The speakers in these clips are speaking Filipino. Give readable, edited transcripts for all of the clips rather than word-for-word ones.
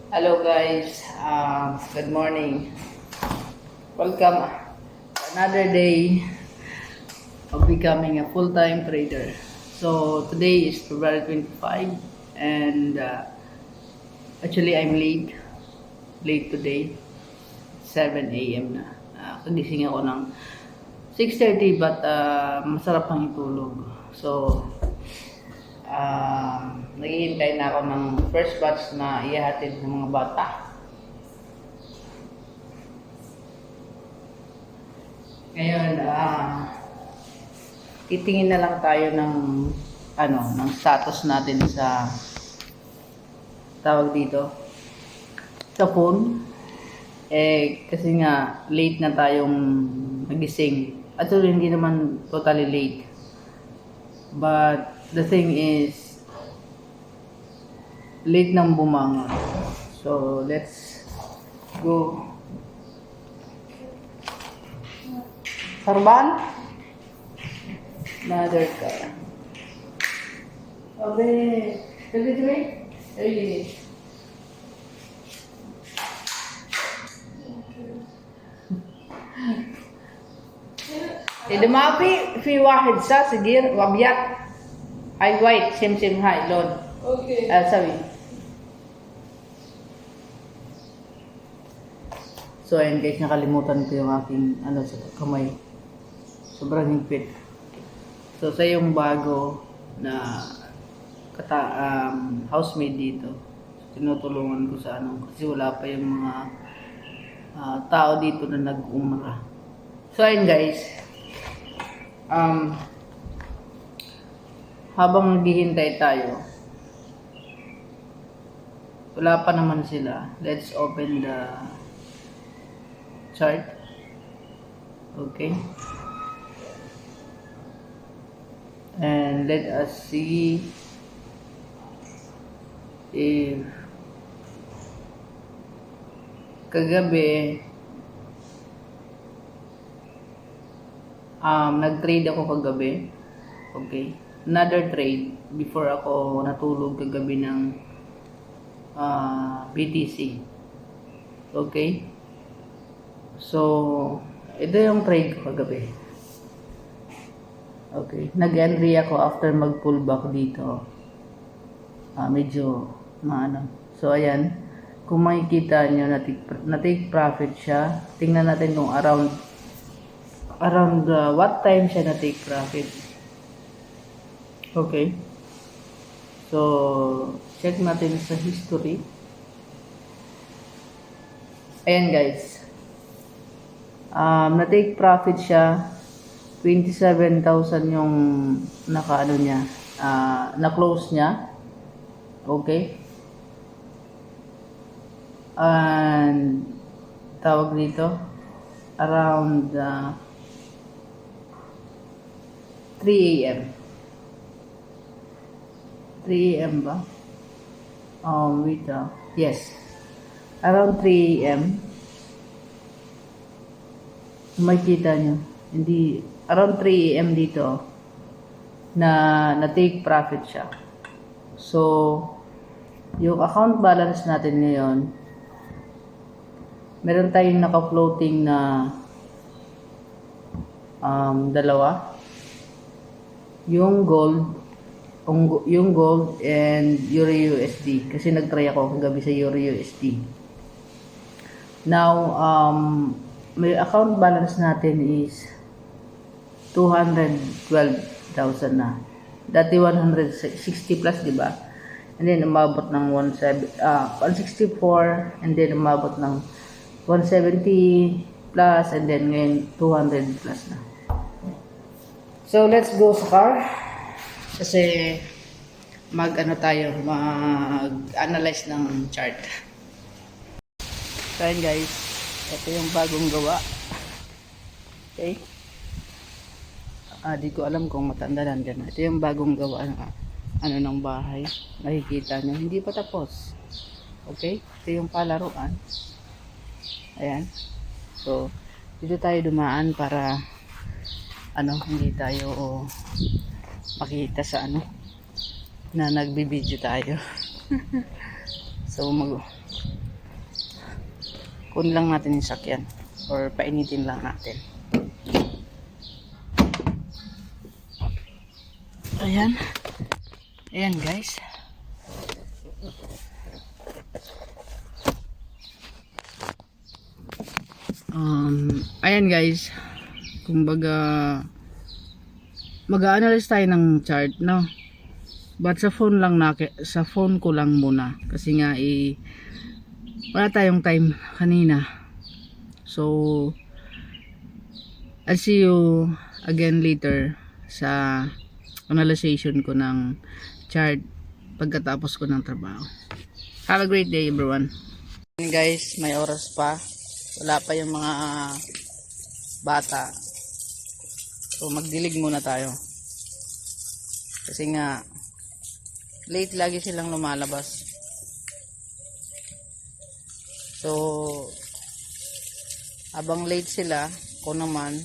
Hello guys, good morning. Welcome to another day of becoming a full-time trader. So today is February 25 and actually I'm late today, 7 a.m. na. Kagising ako ng 6:30 but masarap ang itulog. So naghihintay na ako ng first batch na ihahatid ng mga bata. Ngayon, titingin na lang tayo ng status natin sa tawag dito sa phone. Kasi nga late na tayong nagising. Actually, hindi naman totally late. But the thing is, late nang bumangon. So, let's go. Sarban? Another car. Okay. Dali. Ay. إذا ما في واحد صغير وأبيض هاي وايت سمسم هاي لون Okay. سوي. So ayun guys, nakalimutan ko yung aking sa kamay. Sobrang higpit. So sa yung bago na housemate dito, tinutulungan ko sa kasi wala pa yung mga tao dito na nag-umra. So ayun guys, habang naghihintay tayo, wala pa naman sila. Let's open the chart. Okay. And let us see if kagabi nag-trade ako kagabi. Okay. Another trade before ako natulog kagabi ng BTC. Okay. So, ito yung trade ko kagabi. Okay. Nag-entry ako after mag-pullback dito. Medyo So, ayan. Kung makikita nyo, na-take profit siya. Tingnan natin kung around what time siya na-take profit. Okay. So, check natin sa history. Ayan guys. Na-take profit siya. 27,000 yung na-close niya. Okay. And tawag dito around 3 a.m. 3 a.m. ba? Yes. Around 3 a.m. Makikita nyo. Hindi, around 3 a.m. dito na-take profit siya. So, yung account balance natin ngayon, meron tayong naka-floating na dalawa. Yung gold and Euro USD. Kasi nag-try ako kagabi sa Euro USD. Now, may account balance natin is 212,000 na. Dati 160 plus, di ba? And then umabot ng 164 and then umabot ng 170 plus and then ngayon 200 plus na. So let's go sa car kasi mag-analyze ng chart. So yun guys, ito yung bagong gawa. Okay. Di ko alam kung matanda nandyan. Ito yung bagong gawa ng bahay. Nakikita nyo, hindi pa tapos. Okay? Ito yung palaruan. Ayan. So, dito tayo dumaan para hindi tayo makita sa na nagbibideo tayo. So kun lang natin yung sakyan or painitin lang natin. Ayan. Ayan guys. Ayan guys. Kumbaga mag-a-analyze tayo ng chart, no? But sa phone lang sa phone ko lang muna kasi nga wala tayong time kanina. So I'll see you again later sa analyzation ko ng chart pagkatapos ko ng trabaho. Have a great day everyone. Guys, may oras pa. Wala pa yung mga bata. So magdilig muna tayo. Kasi nga late lagi silang lumalabas. So habang late sila, ko naman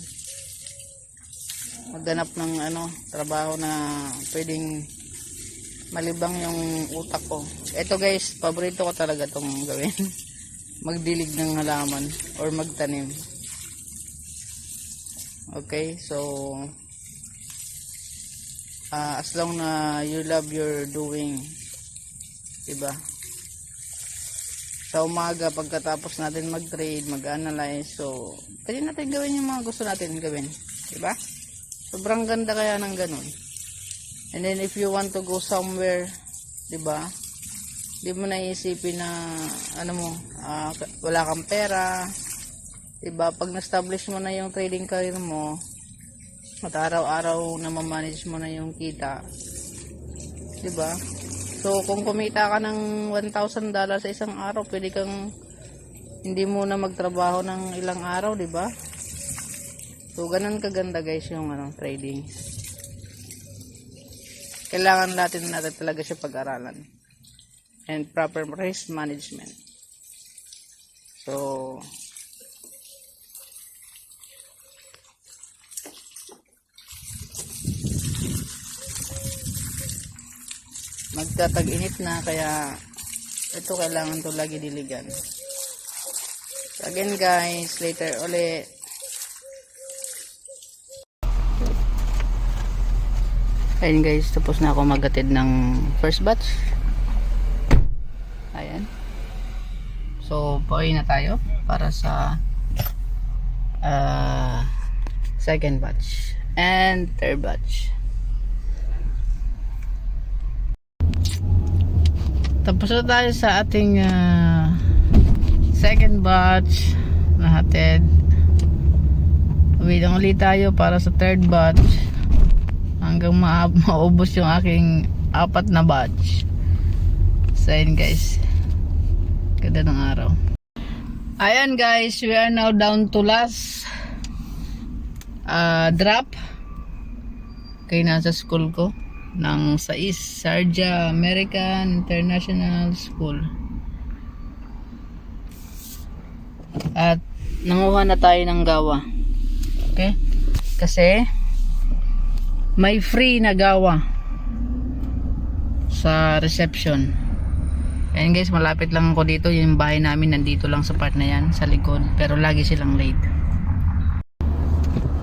magganap ng trabaho na pwedeng malibang yung utak ko. Ito guys, paborito ko talaga itong gawin. Magdilig ng halaman or magtanim. Okay, so as long na you love your doing, diba? Sa umaga pagkatapos natin mag-trade, mag-analyze, so pwede natin gawin yung mga gusto natin gawin, diba? Sobrang ganda kaya ng ganun. And then if you want to go somewhere, diba, di mo naisipin na wala kang pera, diba? Pag na-establish mo na yung trading career mo at araw-araw na ma-manage mo na yung kita, diba? So kung kumita ka ng $1,000 sa isang araw, pwede kang hindi muna magtrabaho ng ilang araw, diba? So ganun kaganda guys yung trading. Kailangan natin talaga siya pag-aralan and proper risk management. So magtatag-init na, kaya ito kailangan to lagi diligan. So again guys, later ulit. Ayun guys, tapos na ako magatid ng first batch. Ayan. So pauwi na tayo para sa second batch and third batch. Tapos na tayo sa ating second batch na hatid. Uwi lang ulit tayo para sa third batch hanggang maubos yung aking 4 na batch. So ayun guys, ganda ng araw. Ayan guys, we are now down to last drop. Okay, nasa school ko ng sa East Sarja American International School. At nanguha na tayo ng gawa. Okay? Kasi may free na gawa sa reception. Ayan guys, malapit lang ako dito. Yung bahay namin nandito lang sa part na yan, sa likod. Pero lagi silang late.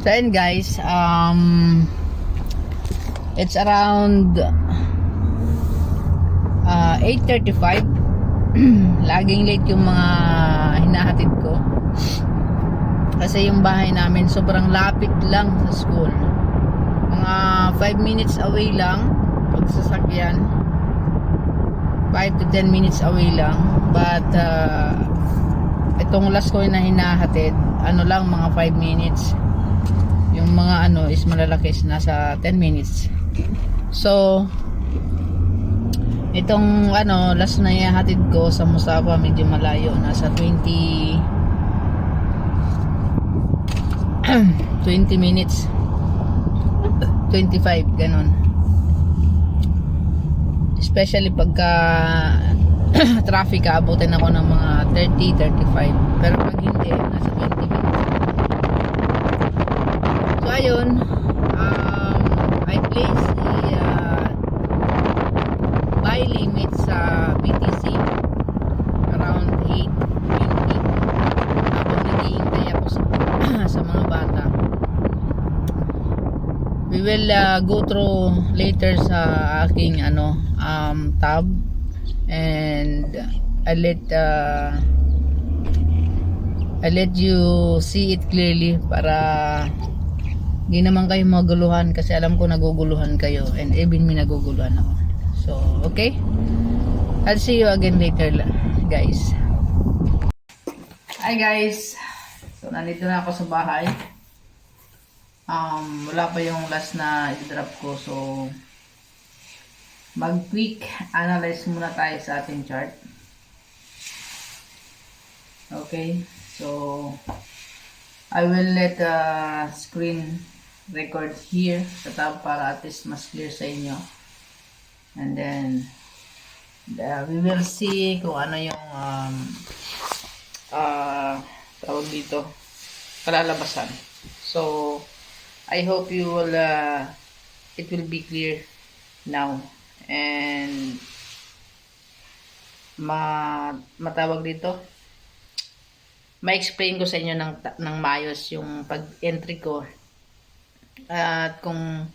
So ayan guys, it's around 8:35. Laging late yung mga hinahatid ko. Kasi yung bahay namin sobrang lapit lang sa school. Mga 5 minutes away lang pagsasakyan. 5 to 10 minutes away lang. But itong last ko na hinahatid, lang mga 5 minutes. Yung mga is malalaki, nasa 10 minutes. So itong last na ihahatid ko sa Musafa, medyo malayo, nasa 20 minutes, 25 ganun. Especially pagka traffic, abutin ako ng mga 30-35. Pero pag hindi, nasa 20 minutes. So ayun, I place the buy limit sa BTC will go through later sa aking tab, and I let you see it clearly para di naman kayo maguluhan, kasi alam ko naguguluhan kayo, and even me naguguluhan ako. So okay, I'll see you again later guys. Hi guys, so nandito na ako sa bahay. Wala pa yung last na i-drop ko, so mag quick analyze muna tayo sa ating chart. Okay, so I will let screen record here sa tab para at least mas clear sa inyo, and then we will see kung ano yung tawag dito, kalalabasan. So I hope you will it will be clear now, and matawag dito, ma-explain ko sa inyo ng maayos yung pag-entry ko at kung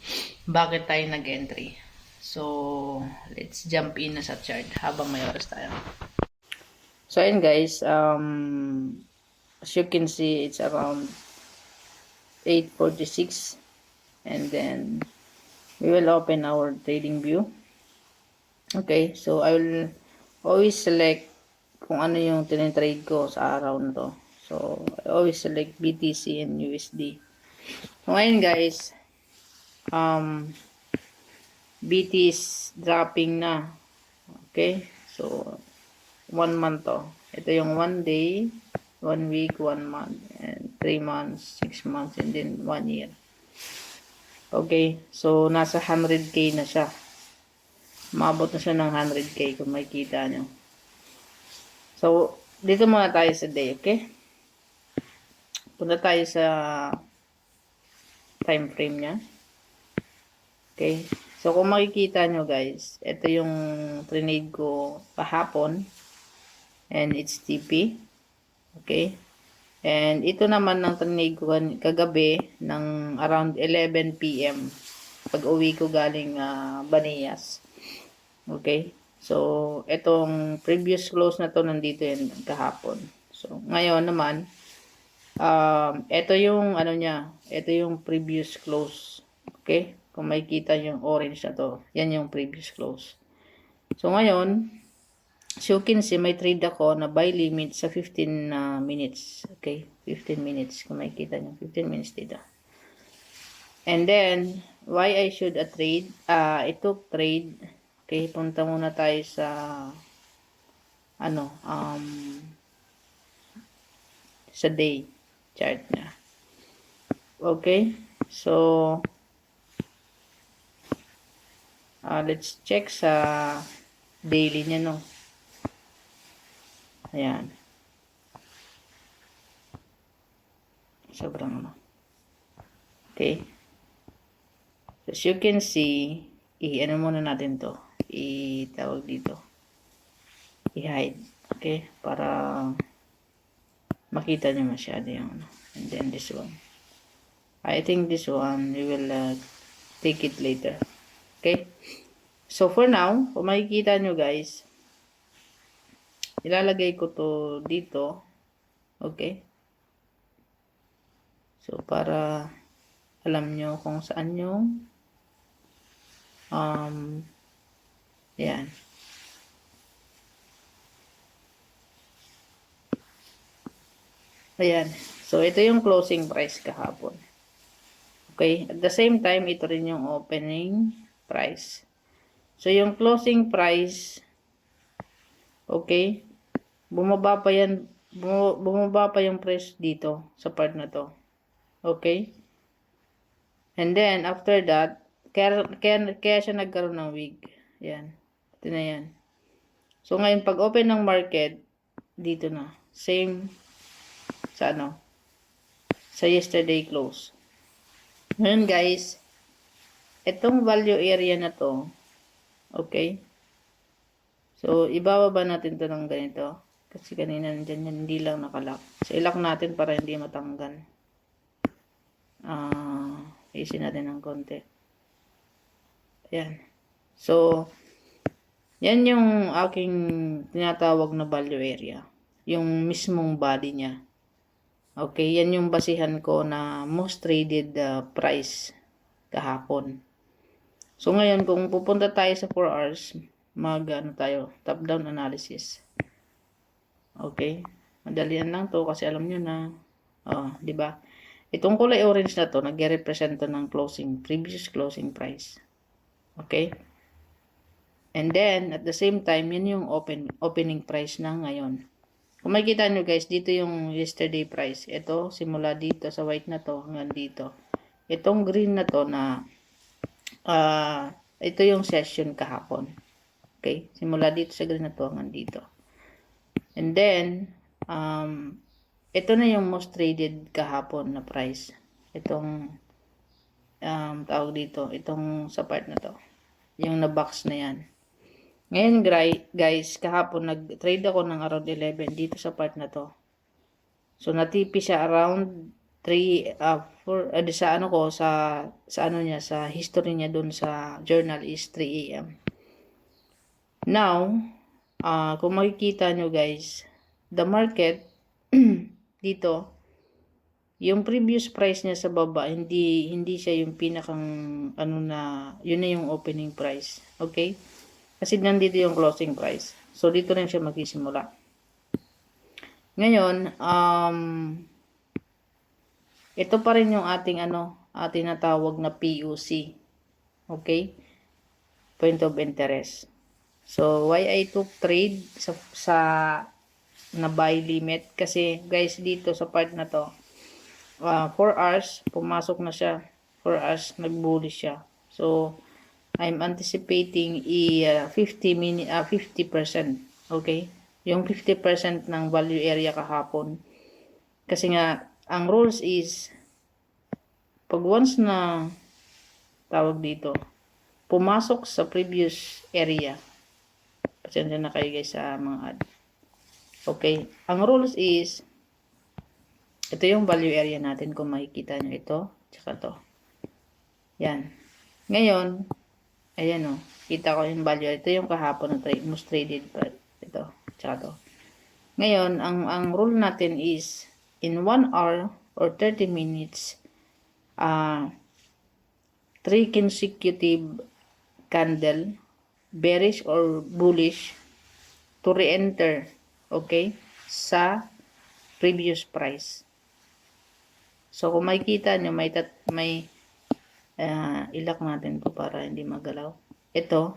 bakit tayo nag-entry. So let's jump in na sa chart habang may oras tayo. So ayun guys, as you can see, it's around 8:46, and then we will open our trading view. Okay, so I will always select kung ano yung tinitrade ko sa araw na to. So I always select BTC and USD. So ngayon guys, BT is dropping na. Okay, so 1 month to. Ito yung 1 day, 1 week, 1 month, and 3 months, 6 months, and then 1 year. Okay, so nasa 100k na siya. Maabot na siya ng 100k kung makikita nyo. So dito muna tayo sa day, okay? Punta tayo sa time frame niya. Okay, so kung makikita nyo guys, ito yung trade ko kahapon, and it's TP. Okay, and ito naman ng trade ko kagabi ng around 11 PM pag uwi ko galing Baniyas. Okay, so itong previous close na to nandito yan kahapon. So ngayon naman, ito yung ano niya, ito yung previous close. Okay, kung makikita yung orange na to, yan yung previous close. So ngayon, as you can see, may trade ako na buy limit sa 15 minutes. Okay, 15 minutes. Kung makikita nyo, 15 minutes dito. And then, why I should trade? I took trade. Okay, punta muna tayo sa sa day chart niya. Okay, so let's check sa daily niya, no. Ayan. Sobrang okay. So, as you can see, ano muna natin to. Itawag dito. I-hide. Okay? Para makita nyo masyado yung and then this one. I think this one, we will take it later. Okay? So, for now, kung makikita nyo guys, ilalagay ko to dito. Okay? So, para alam nyo kung saan yung yan. Ayan. So, ito yung closing price kahapon. Okay? At the same time, ito rin yung opening price. So, yung closing price, okay, bumaba pa yan, bumaba pa yung price dito sa part na to. Okay? And then, after that, kaya siya nagkaroon ng wig. Yan. Ito na yan. So, ngayon, pag open ng market, dito na. Same sa sa yesterday close. Ngayon, guys, itong value area na to, okay? So, ibababa natin to ng ganito. Kasi kanina nandyan yan, hindi lang nakalock. So, ilock natin para hindi matanggal. Isin natin ng konti. Yan. So, yan yung aking tinatawag na value area. Yung mismong body niya. Okay, yan yung basihan ko na most traded price kahapon. So, ngayon, kung pupunta tayo sa 4 hours, tayo, top-down analysis. Okay, madalian lang to kasi alam nyo na, di ba? Itong kulay orange na to, nagre-represent to ng previous closing price. Okay? And then, at the same time, yun yung opening price na ngayon. Kung makikita nyo guys, dito yung yesterday price. Ito, simula dito sa white na to hanggang dito. Itong green na to na, ito yung session kahapon. Okay? Simula dito sa green na to hanggang dito. And then, ito na yung most traded kahapon na price. Itong, tawag dito, itong sa part na to. Yung na box na yan. Ngayon guys, kahapon nag-trade ako ng around 11 dito sa part na to. So natipi siya around 3 4 sa ano ko sa ano niya sa history niya doon sa journal is 3 AM. Now, kung makikita nyo guys, the market dito yung previous price niya sa baba hindi siya yung pinakang ano na yun na yung opening price. Okay? Kasi nandito yung closing price. So, dito rin siya magsisimula. Ngayon, ito pa rin yung ating natawag na POC. Okay? Point of interest. So, why I took trade sa na buy limit? Kasi, guys, dito sa part na to, 4 hours, pumasok na siya. 4 hours, nag-bullish siya. So, I'm anticipating 50%. Okay? Yung 50% ng value area kahapon. Kasi nga, ang rules is, pag once na, tawag dito, pumasok sa previous area. Pasensya na kayo guys sa mga ad. Okay? Ang rules is, ito yung value area natin kung makikita nyo ito, tsaka to. Yan. Ngayon, ayan o. Kita ko yung value. Ito yung kahapon na most traded part. Ito. Tsaka to. Ngayon, ang rule natin is in 1 hour or 30 minutes, 3 consecutive candle, bearish or bullish, to re-enter, okay, sa previous price. So, kung makikita nyo, may ilak natin po para hindi magalaw. Ito,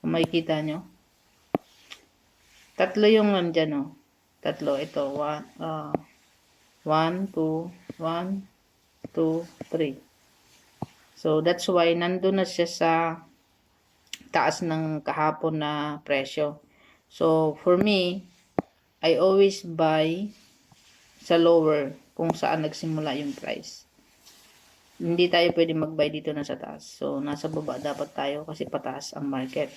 kung makikita nyo, tatlo yung nandyan, oh. Tatlo, ito, 1, 2, 1, 2, 3. So, that's why, nandun na siya sa taas ng kahapon na presyo. So, for me, I always buy sa lower kung saan nagsimula yung price. Hindi tayo pwede mag-buy dito na sa taas. So, nasa baba dapat tayo kasi pataas ang market.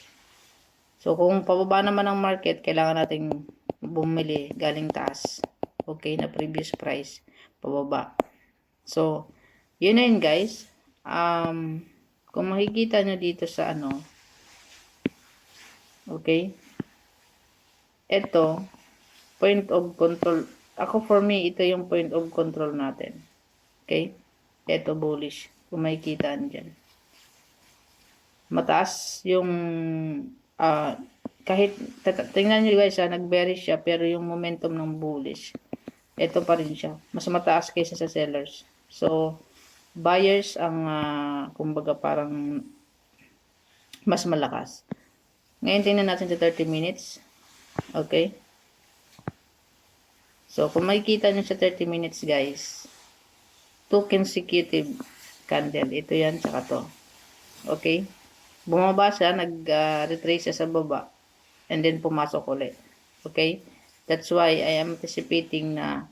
So, kung pababa naman ang market, kailangan nating bumili galing taas. Okay, na previous price, pababa. So, yun na yun guys. Kung makikita nyo dito sa okay, ito, point of control. Ako for me, ito yung point of control natin. Okay? Ito bullish. Kung makikita dyan. Mataas yung kahit tingnan nyo guys nag-bearish siya pero yung momentum ng bullish ito pa rin siya. Mas mataas kaysa sa sellers. So, buyers ang kumbaga parang mas malakas. Ngayon tingnan natin sa 30 minutes. Okay? So, kung makikita nyo sa 30 minutes guys, 2 consecutive candle. Ito yan, saka to. Okay? Bumaba siya, nag-retrace siya sa baba. And then, pumasok ulit. Okay? That's why I am anticipating na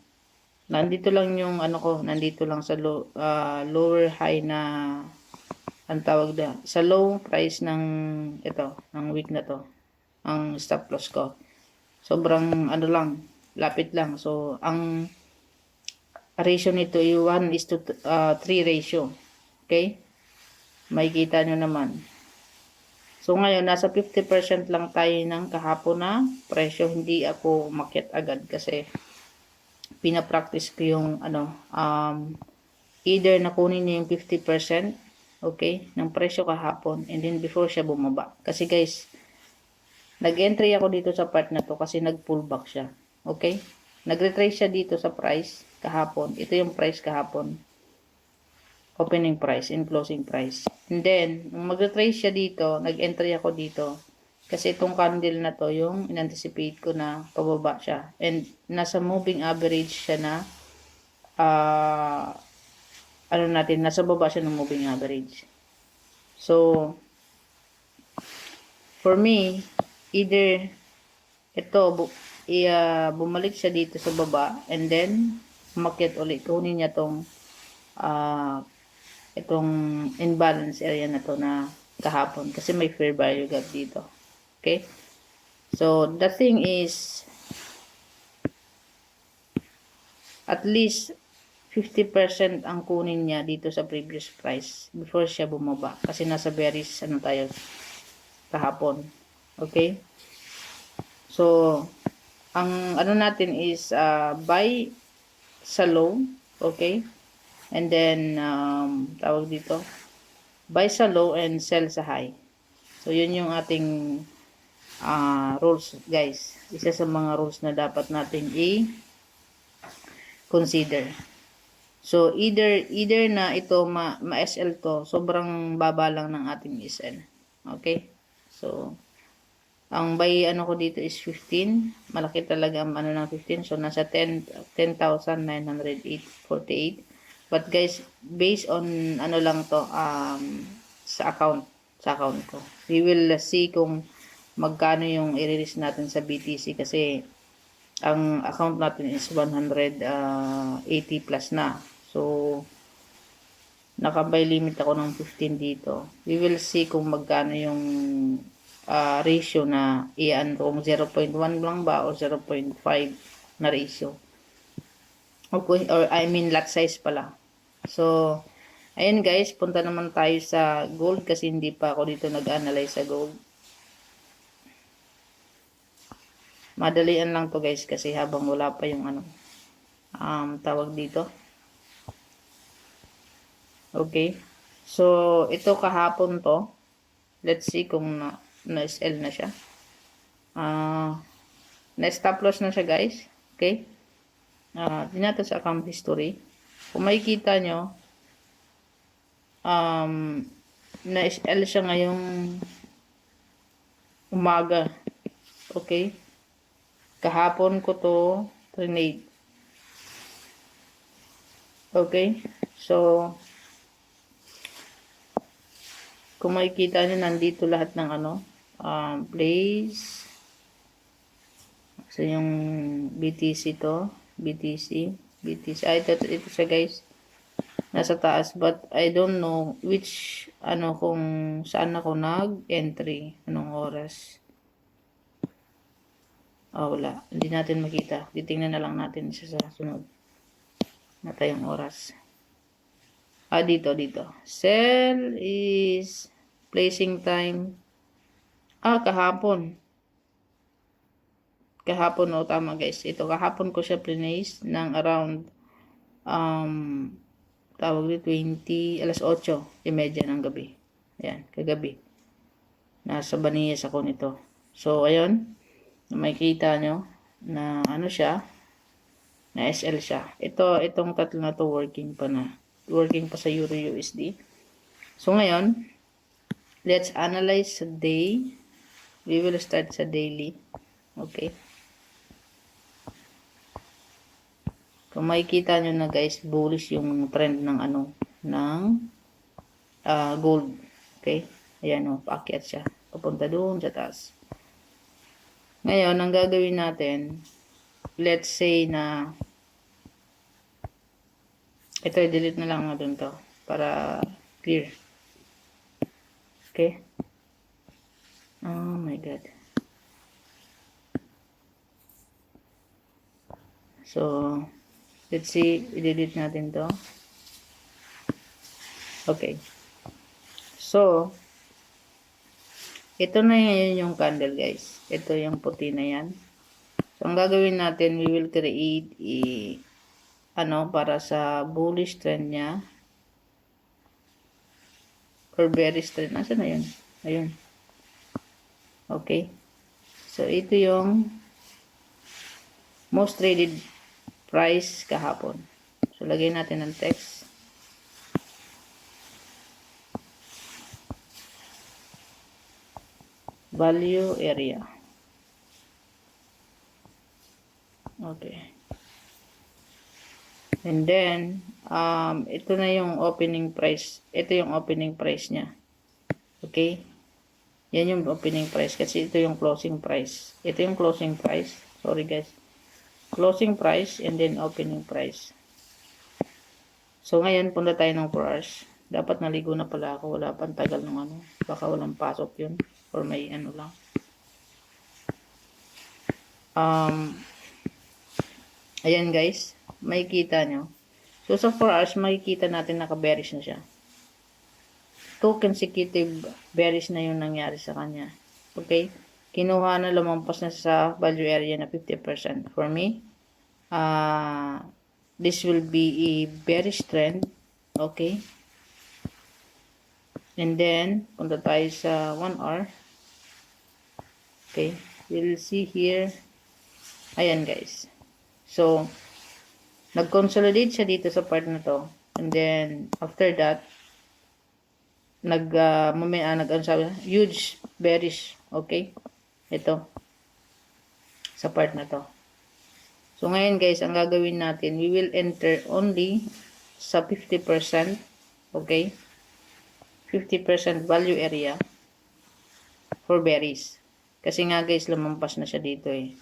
nandito lang yung nandito lang sa lower high na ang tawag na, sa low price ng ng week na to. Ang stop loss ko. Sobrang lang, lapit lang. So, ang ratio nito ay 1:3 ratio. Okay? Makikita nyo naman. So ngayon, nasa 50% lang tayo ng kahapon na presyo. Hindi ako umakyat agad kasi pinapractice ko yung either nakunin niya yung 50%, okay, ng presyo kahapon and then before siya bumaba. Kasi guys, nag-entry ako dito sa part na to kasi nag-pullback siya. Okay? Nag-retrace siya dito sa price kahapon. Ito yung price kahapon. Opening price and closing price. And then, nung mag-retrace siya dito, nag-entry ako dito. Kasi itong candle na to, yung in-anticipate ko na pababa siya. And nasa moving average siya na nasa baba siya ng moving average. So, for me, either ito, bumalik siya dito sa baba and then umakyat ulit. Kunin niya itong imbalance area na to na kahapon kasi may fair value gap dito. Okay? So, the thing is at least 50% ang kunin niya dito sa previous price before siya bumaba kasi nasa bearish tayo kahapon. Okay? So, ang natin is buy sa low, okay? And then tawag dito, buy sa low and sell sa high. So, yun yung ating rules, guys. Isa sa mga rules na dapat nating i-consider. So, either na ito ma-SL to, sobrang baba lang ng ating SL. Okay? So, ang buy ko dito is 15. Malaki talaga ang ng 15. So, nasa 10,948. But guys, based on lang to, sa account ko. We will see kung magkano yung i-release natin sa BTC kasi ang account natin is 180 plus na. So, naka-buy limit ako ng 15 dito. We will see kung magkano yung ratio na kung 0.1 lang ba o 0.5 na ratio. Okay, or I mean lot size pala. So, ayun guys, punta naman tayo sa gold kasi hindi pa ako dito nag-analyze sa gold. Madalian lang to guys kasi habang wala pa yung tawag dito. Okay. So, ito kahapon to. Let's see kung na-SL na siya. Na-stop loss na siya guys. Okay. Dinato sa account history. Kung makikita nyo, na-SL siya ngayong umaga. Okay. Kahapon ko to trinade. Okay. So, kung makikita nyo, nandito lahat ng place. So, yung BTC to. BTC. Ito siya guys. Nasa taas. But, I don't know which, kung saan ako nag-entry. Anong oras. Wala. Hindi natin makita. Titingnan na lang natin siya sa sunod. Na tayong oras. Dito. Sell is placing time. Kahapon. Kahapon, tama guys. Ito, kahapon ko siya place ng around, tawag dito, alas 8:30 ng gabi. Ayan, kagabi. Nasa Baniyas ako nito. So, ayun. Makikita nyo na siya, na SL siya. Itong tatlo na to working pa sa Euro USD. So, ngayon, let's analyze sa day. We will start sa daily. Okay. Kung makikita nyo na guys, bullish yung trend ng gold. Okay. Ayan paakyat siya. Papunta doon sa taas. Ngayon, ang gagawin natin, let's say na ito, i-delete na lang natin to para clear. Okay? Oh my God. So, let's see, i-delete natin to. Okay. So, Ito na yan yung candle, guys. Ito yung puti na yan. So, ang gagawin natin, we will create para sa bullish trend niya. Or bearish trend. Nasaan na yun? Ayun. Okay. So, ito yung most traded price kahapon. So, lagay natin ng text. Value area. Okay. And then, ito na yung opening price. Ito yung opening price niya. Okay? Yan yung opening price kasi ito yung closing price. Ito yung closing price. Sorry guys. Closing price and then opening price. So, ngayon, punta tayo ng 4 hours. Dapat naligo na pala ako. Wala pang tagal ng ano. Baka walang pasok yun. Or may ano lang. Ayan guys. Makikita nyo. So, sa 4 hours, makikita natin naka-bearish na siya. 2 consecutive bearish na yung nangyari sa kanya. Okay? Kinuha na lumampas na sa value area na 50%. For me, this will be a bearish trend. Okay? And then, punta tayo sa 1 hour. Okay? We'll see here. Ayan guys. So, nag-consolidate siya dito sa part na to. And then, after that, huge bearish. Okay? Ito. Sa part na to. So, ngayon guys, ang gagawin natin, we will enter only sa 50%. Okay? 50% value area for berries. Kasi nga guys, lumampas na siya dito eh.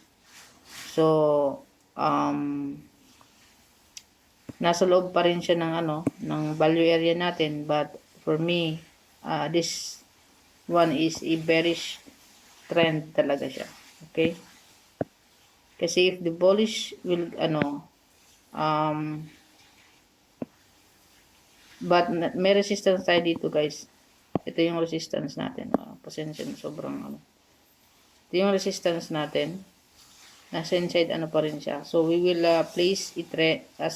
So, nasa loob pa rin siya ng value area natin. But, for me, this one is a bearish trend talaga siya. Okay? Kasi if the bullish will, but may resistance tayo dito guys. Ito yung resistance natin. Pasensya na sobrang Ito yung resistance natin. Nasa inside pa rin siya. So we will place it at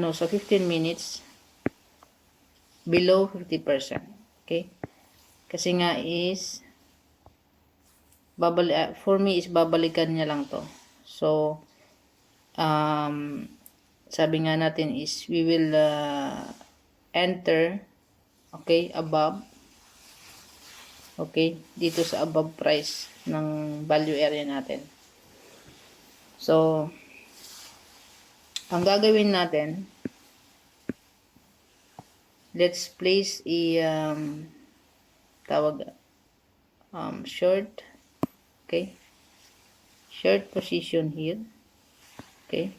so 15 minutes below 50%. Okay? Kasi nga is for me is babalikan niya lang to. So sabi nga natin is we will enter above dito sa above price ng value area natin. So, ang gagawin natin, let's place a short, short position here. Okay,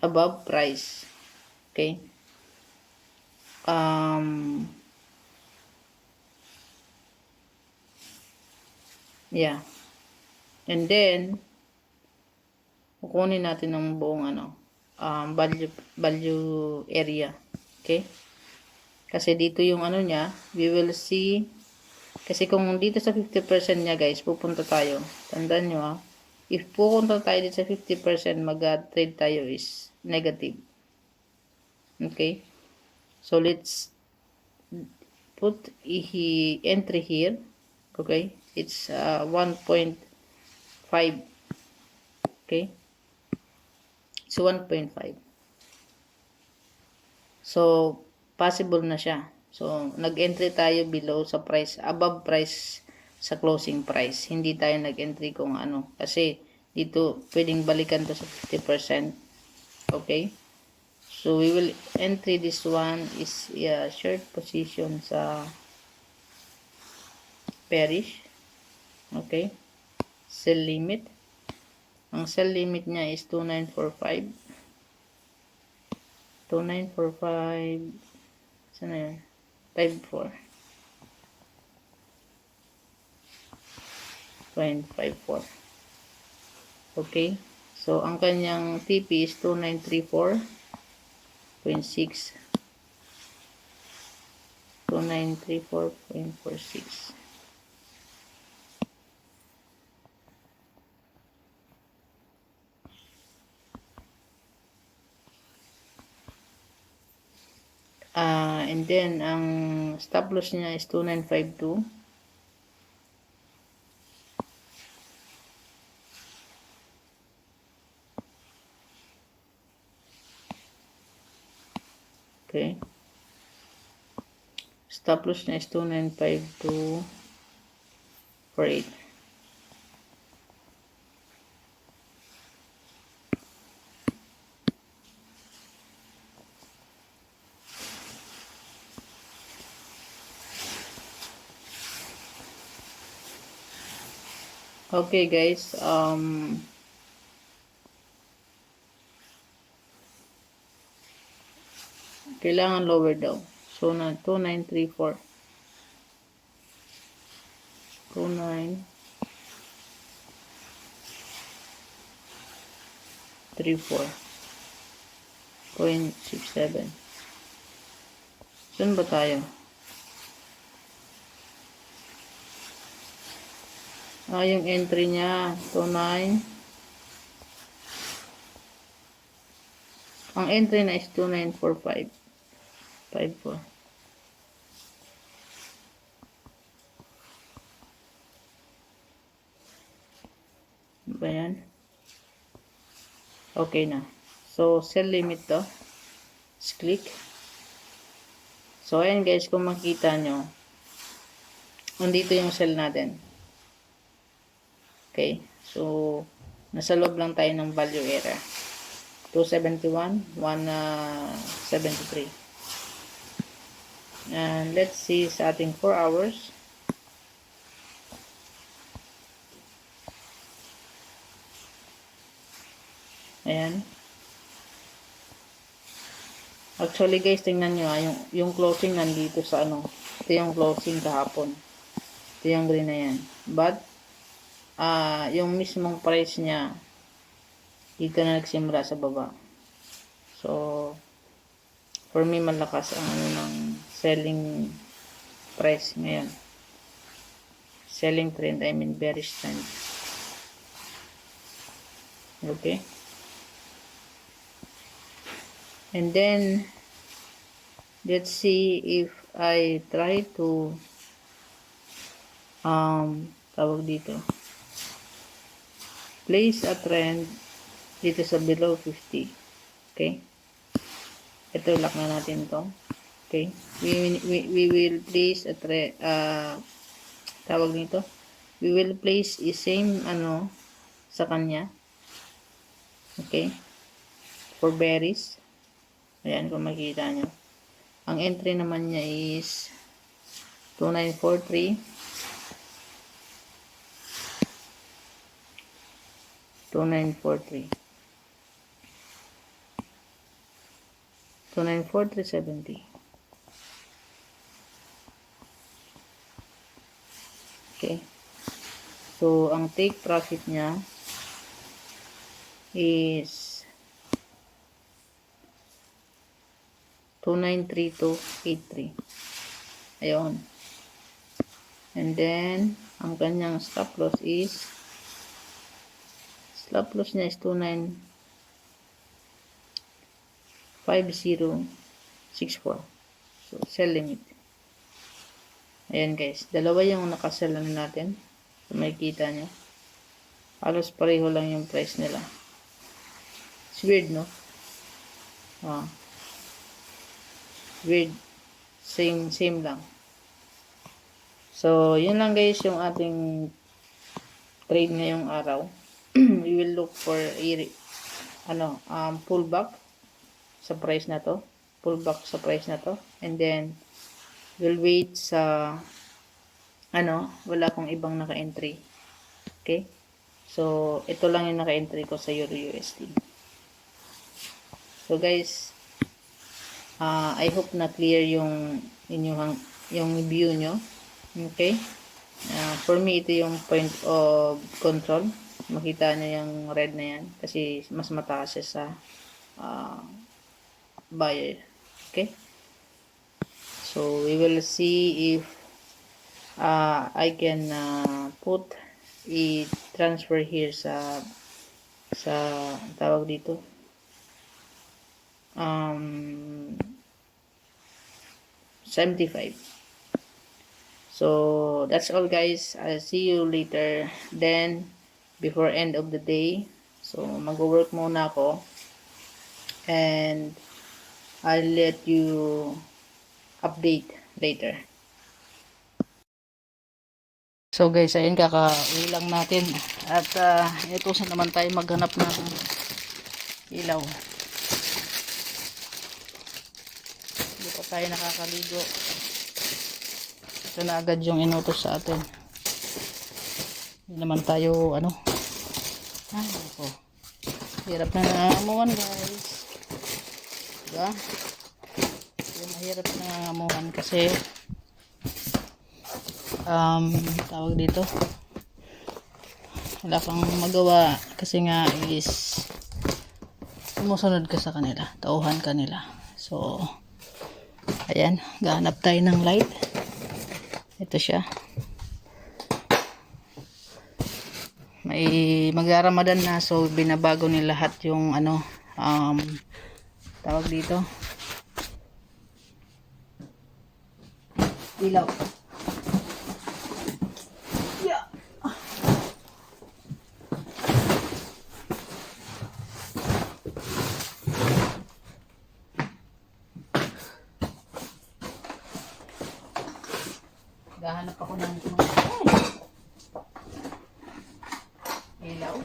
above price. Okay. Yeah. And then, kukunin natin ng buong value area. Okay? Kasi dito yung niya, we will see, kasi kung dito sa 50% niya guys, pupunta tayo. Tandaan nyo if pupunta tayo dito sa 50%, mag-trade tayo is negative. Okay? So, let's put entry here. Okay? It's 1.5. Okay? So, 1.5. So, possible na siya. So, nag-entry tayo below sa price, above price sa closing price. Hindi tayo nag-entry kung Kasi, dito, pwedeng balikan to sa 50%. Okay? So, we will entry this one is short position sa bearish. Okay? Sell limit. Ang sell limit niya is 2945. 2945. Saan na yun? 54. 0.54. Okay? So, ang kanyang TP is 2934.6. 2934.46. And then, ang stop loss niya is 2952. Okay. Stop loss niya is 2952.48. Okay guys, kailangan lower daw. So na 2934. 2934.67. Saan ba tayo? Yung entry niya 29. Ang entry na is 2945.54. Ba yan? Okay na. So, sell limit to. Let's click. So, ayan guys, kung makita nyo, nandito yung sell natin. Okay. So, nasa loob lang tayo ng value area. 271, 173. And let's see sa ating 4 hours. Ayan. Actually guys, tingnan nyo yung closing nandito sa ano. Ito yung closing kahapon. Ito yung green na yan. But, yung mismong price niya, dito na nagsimula sa baba. So, for me, malakas ang ano ng selling price ngayon. Selling trend, I mean bearish trend. Okay. And then, let's see if I try to tawag dito, place a trend dito sa below 50. Okay. Ito, lock na natin to. Okay. We will place a trend, tawag nito, we will place the same ano sa kanya. Okay. For bearish. Ayan, kung makita nyo. Ang entry naman niya is 2943. 2943. 2943.70. Okay. So, ang take profit niya is 2932.83. Ayun. And then, ang kanyang stop loss niya is 2950.64. So, sell limit. Ayan guys. Dalawa yung nakasell natin. So, makikita nyo. Halos pareho lang yung price nila. It's weird, no? Weird. Same lang. So, yun lang guys yung ating trade ngayong araw. We will look for a pullback sa price na to. Pullback sa price na to. And then, we'll wait sa wala akong ibang naka-entry. Okay? So, ito lang yung naka-entry ko sa Euro USD. So, guys, I hope na clear yung view nyo. Okay? For me, ito yung point of control. Makita nyo yung red na yan. Kasi mas mataas sa buyer. Okay? So we will see if I can put i-transfer here sa tawag dito, 75. So that's all guys. I'll see you later. Then before end of the day, so mag-work muna ako and I'll let you update later. So guys, ayun, kaka-uwi lang natin at ito sa naman tayo maghanap ng ilaw. Hindi pa tayo nakakaligo. Ito na agad yung inutos sa atin. Hindi naman tayo ay ako, hirap na nangangamuhan guys, diba? Yung mahirap na nangangamuhan kasi tawag dito, wala kang magawa kasi nga is sumusunod ka sa kanila, tauhan kanila. So ayan, gahanap tayo ng light. Ito siya, may mag-Ramadan na, so binabago ni lahat yung tawag dito, ilaw. Gahanap ako ng ilaw.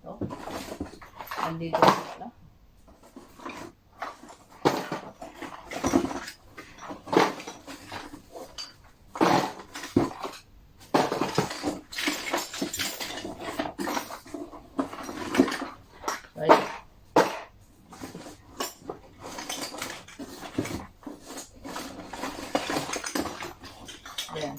Ito. Andito pala. Right. Ayan.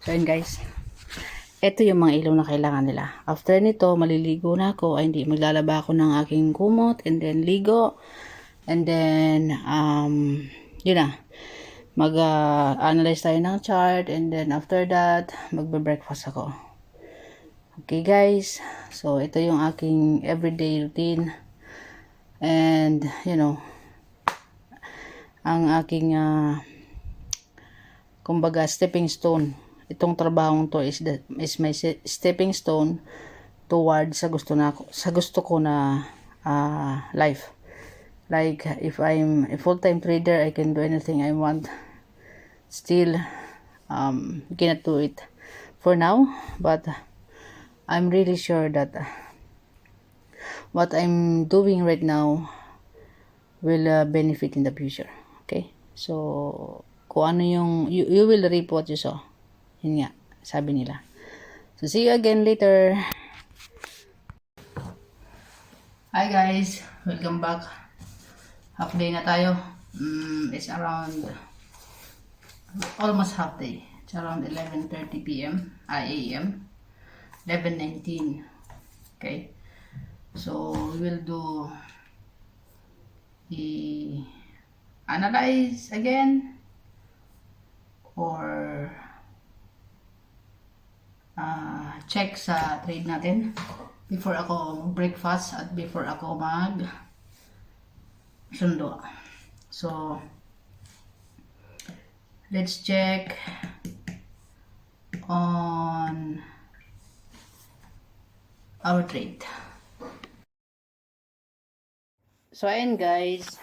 So yun guys, ito yung mga ilaw na kailangan nila. After nito, maliligo na ako. Ay hindi, maglalaba ako ng aking kumot and then ligo. And then yun na, mag-analyze tayo ng chart and then after that, magbe-breakfast ako. Okay guys, so ito yung aking everyday routine. And you know, ang aking kumbaga stepping stone, itong trabahong to is my stepping stone toward sa gusto ko na life. Like if I'm a full-time trader, I can do anything I want. Still cannot do it for now, but I'm really sure that what I'm doing right now will benefit in the future. Okay, so kung ano yung you will reap what you sow. Yun nga, sabi nila. So, see you again later. Hi guys, welcome back. Half day na tayo. It's around almost half day. It's around 11:30 p.m. AM. 11:19. Okay. So, we will do the analyze again or check sa trade natin before ako mag-breakfast at before ako mag-sundo. So, let's check on our trade. So, ayan guys,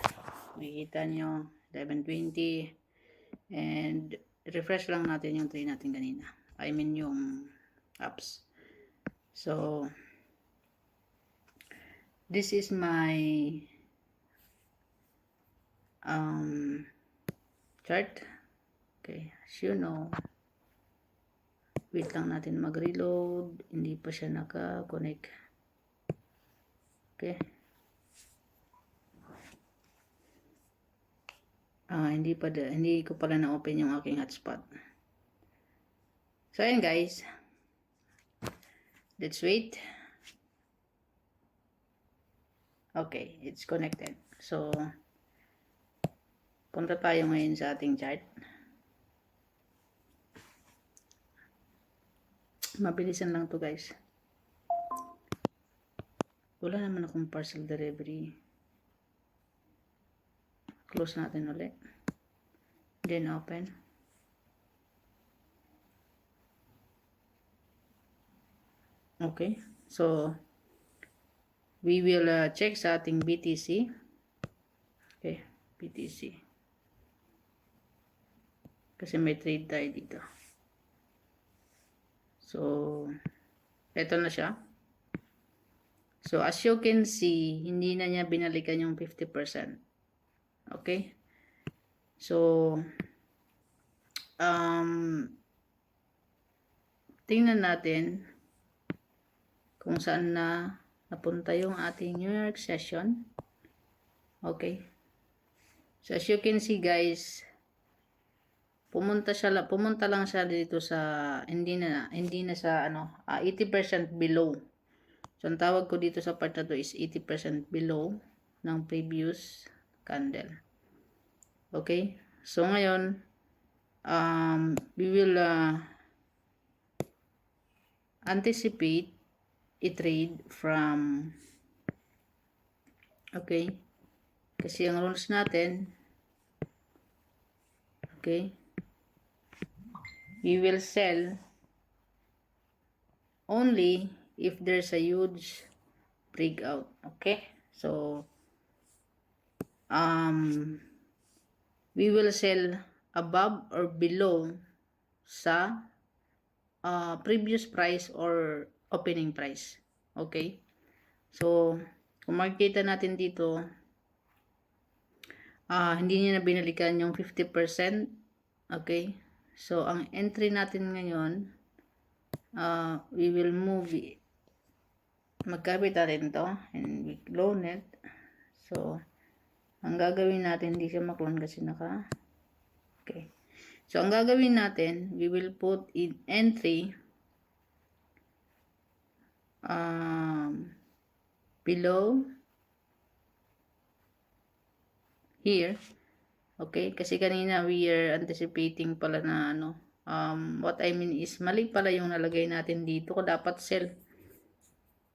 makikita nyo 11:20 and refresh lang natin yung trade natin kanina. I mean yung apps. So this is my chart. Okay, as you know, wait lang natin mag-reload, hindi pa siya naka-connect. Okay, hindi ko pala na-open yung aking hotspot. So, ayan guys. Let's wait. Okay, it's connected. So, punta tayo ngayon sa ating chart. Mabilisan lang to guys. Wala naman akong parcel delivery. Close natin ulit. Then open. Okay. So, we will check sa ating BTC. Okay. BTC. Kasi may trade tayo dito. So, eto na siya. So, as you can see, hindi na niya binalikan yung 50%. Okay? So, tingnan natin kung saan na napunta yung ating New York session. Okay? So, as you can see guys, pumunta lang siya dito sa hindi na sa 80% below. So, ang tawag ko dito sa part na to is 80% below ng previous candle. Okay? So, ngayon, we will anticipate a trade from, okay? Kasi ang rules natin, okay? We will sell only if there's a huge breakout. Okay? So, we will sell above or below sa previous price or opening price. Okay? So, kung makikita natin dito, hindi niya na binalikan yung 50%. Okay? So, ang entry natin ngayon, we will move it. Magkabit natin to and we clone it. So, ang gagawin natin, hindi siya maklone kasi okay. So, ang gagawin natin, we will put in entry below here. Okay, kasi kanina we are anticipating pala na what I mean is mali pala yung nalagay natin dito. Dapat sell.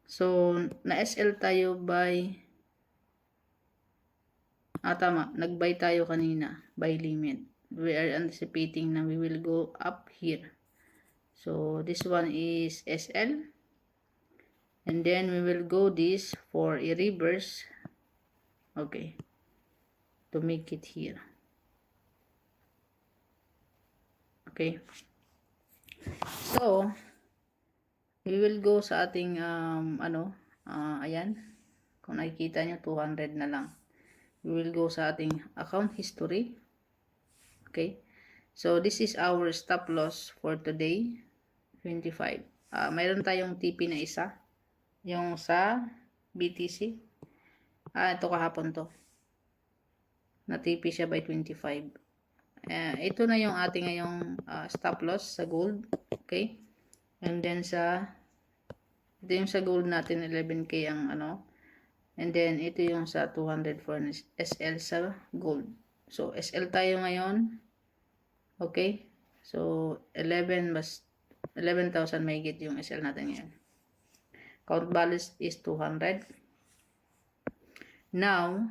So, na-SL tayo by tama, nag-buy tayo kanina by limit. We are anticipating na we will go up here. So, this one is SL. And then, we will go this for a reverse. Okay. To make it here. Okay. So, we will go sa ating, ayan. Kung nakikita nyo, 200 na lang. We will go sa ating account history. Okay. So, this is our stop loss for today, 25. Mayroon tayong TP na isa. Yung sa BTC. Ito kahapon to. Na-TP siya by 25. Ito na yung ating ngayong stop loss sa gold. Okay. And then ito yung sa gold natin, 11K ang And then, ito yung sa 200 for SL sa gold. So, SL tayo ngayon. Okay. So, 11,000 may get yung SL natin ngayon. Count balance is 200. Now,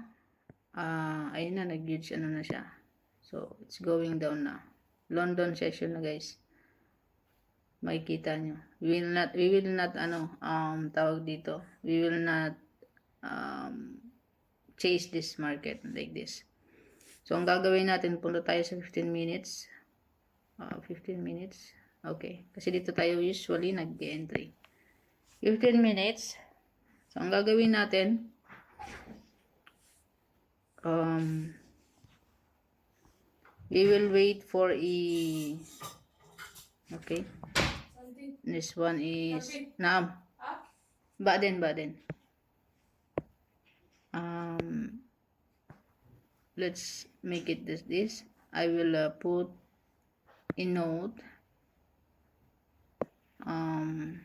ayun na, nag-huge na siya. So, it's going down na. London session na guys. Makikita nyo. We will not, tawag dito. We will not chase this market like this. So, ang gagawin natin, punta tayo sa 15 minutes. 15 minutes. Okay. Kasi dito tayo usually nag-entry. 15 minutes. So, ang gagawin natin, we will wait for okay. This one is, naam. Baden. Let's make it this. I will put a note um,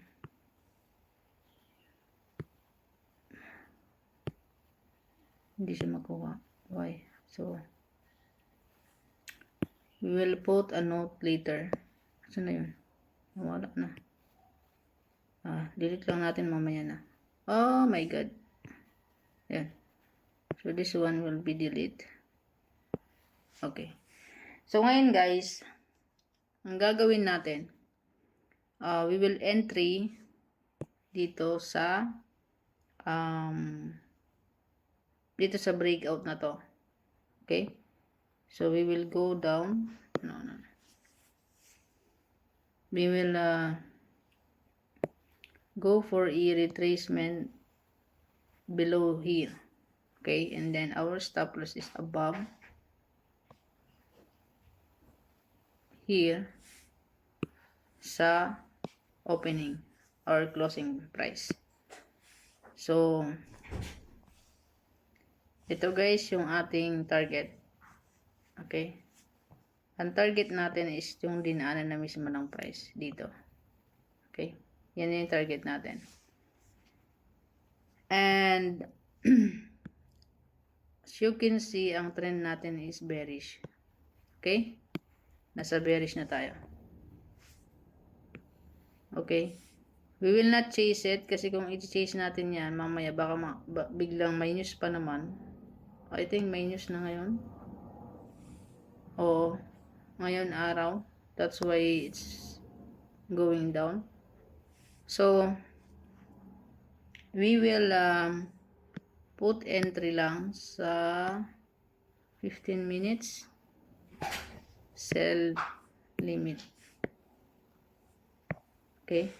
hindi siya makuha. Why? So, we will put a note later. Saan na yun? Nawala na. Delete lang natin mamaya na. Oh my god. Yan. So, this one will be delete. Okay. So, ngayon guys, ang gagawin natin, we will entry dito sa breakout na to. Okay? So, we will go down. No. We will go for a retracement below here. Okay? And then, our stop loss is above here sa opening or closing price. So, ito guys yung ating target. Okay? Ang target natin is yung dinaanan na mismo ng price dito. Okay? Yan yung target natin. And as you can see, ang trend natin is bearish. Okay? Nasa bearish na tayo. Okay? We will not chase it kasi kung i-chase natin yan, mamaya baka biglang may news pa naman. I think may news na ngayon. Oo. Ngayon araw. That's why it's going down. So, we will put entry lang sa 15 minutes. Sell limit. Okay.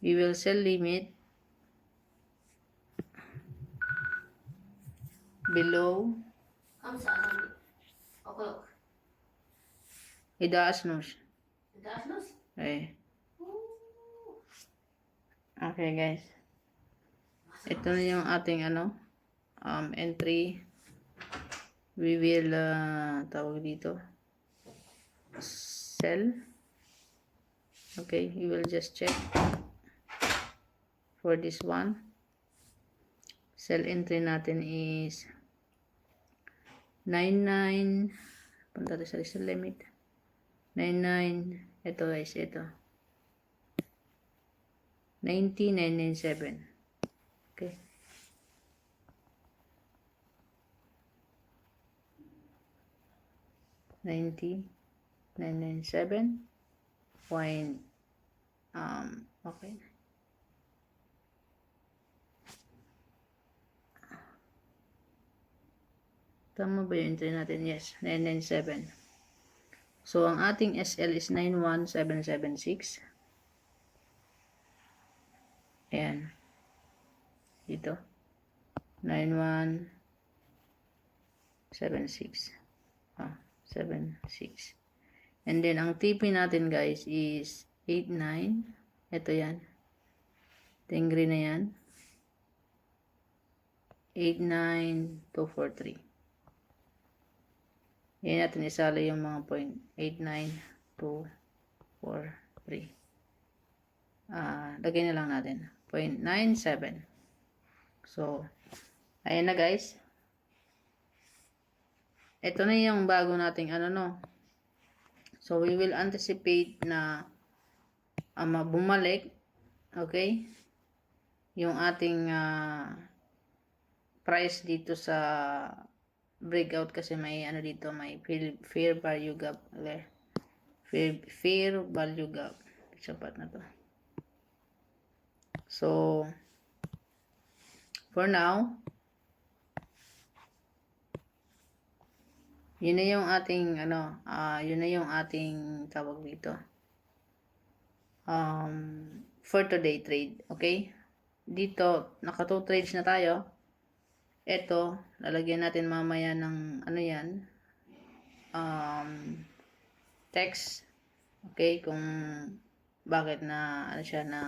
We will sell limit below o'clock. Idaas nos. Dasnos? Okay guys. Ito na yung ating entry. We will tawag dito sell. Okay, we will just check for this one. Sell entry natin is 99. Punta tayo sa sell limit. 99. Ito guys, ito. 90,997. Okay. $90,997. Point. Okay. Tama ba yung entry natin? Yes, 997. So, ang ating SL is 91776. Ayan. Dito. 9176. 76. And then, ang TP natin guys is 89. Ito yan. Ito yung green na yan. 89243. Yan natin isala yung mga point. 89243. Lagay na lang natin. 0.97. So, ayan na guys. Ito na yung bago nating So, we will anticipate na bumalik. Okay? Yung ating price dito sa breakout kasi may dito, may fair value gap. Fair value gap. Sapat na to. So, for now, yun na yung ating yun na yung ating tawag dito. For today trade, okay? Dito naka 2 trades na tayo. Ito, lalagyan natin mamaya ng yan. Text. Okay, kung bakit na siya na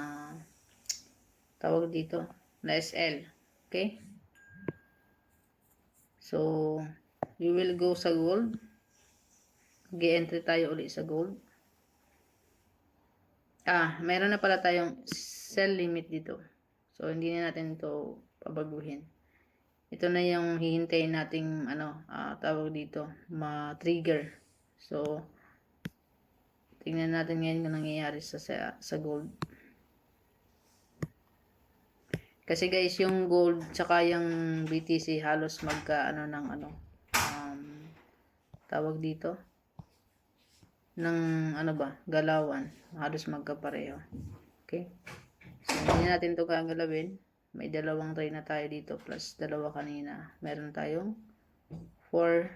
tawag dito na SL. Okay? So, we will go sa gold. Mag-entry tayo uli sa gold. Meron na pala tayong sell limit dito. So, hindi na natin ito pabaguhin. Ito na yung hihintayin nating tawag dito, ma-trigger. So, tingnan natin ngayon kung nangyayari sa gold. Kasi guys, yung gold tsaka yung BTC halos magka tawag dito ng galawan, halos magkapareho. Okay? So, hindi natin ito gagalawin. May dalawang tray na tayo dito plus dalawa kanina. Meron tayong 4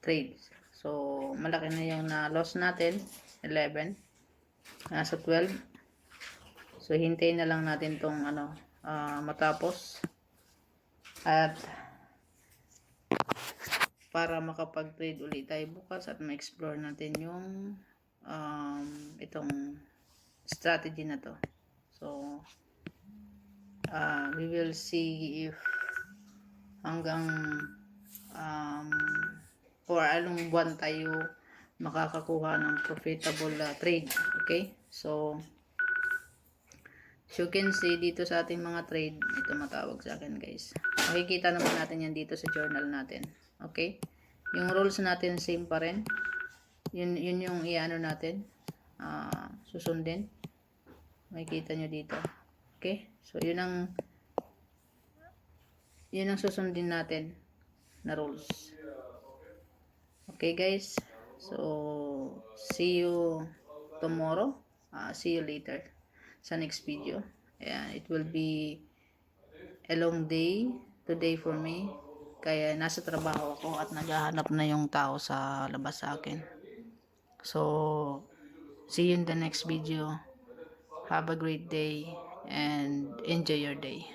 trades. So, malaki na yung na-loss natin. 11. Nasa 12. So, hintayin na lang natin tong matapos. At para makapag-trade ulit tayo bukas at ma-explore natin yung itong strategy na to. So, we will see if hanggang or anong buwan tayo makakakuha ng profitable trade. Okay? So, as you can see dito sa ating mga trade, ito matawag sa akin guys. Makikita naman natin yan dito sa journal natin. Okay? Yung rules natin same pa rin. Yun yung natin. Susundin. Makikita nyo dito. Okay? So, yun ang susundin natin na rules. Okay guys? So, see you tomorrow. See you later sa next video. Ayan, it will be a long day today for me. Kaya nasa trabaho ako at naghahanap na yung tao sa labas sa akin. So, see you in the next video. Have a great day and enjoy your day.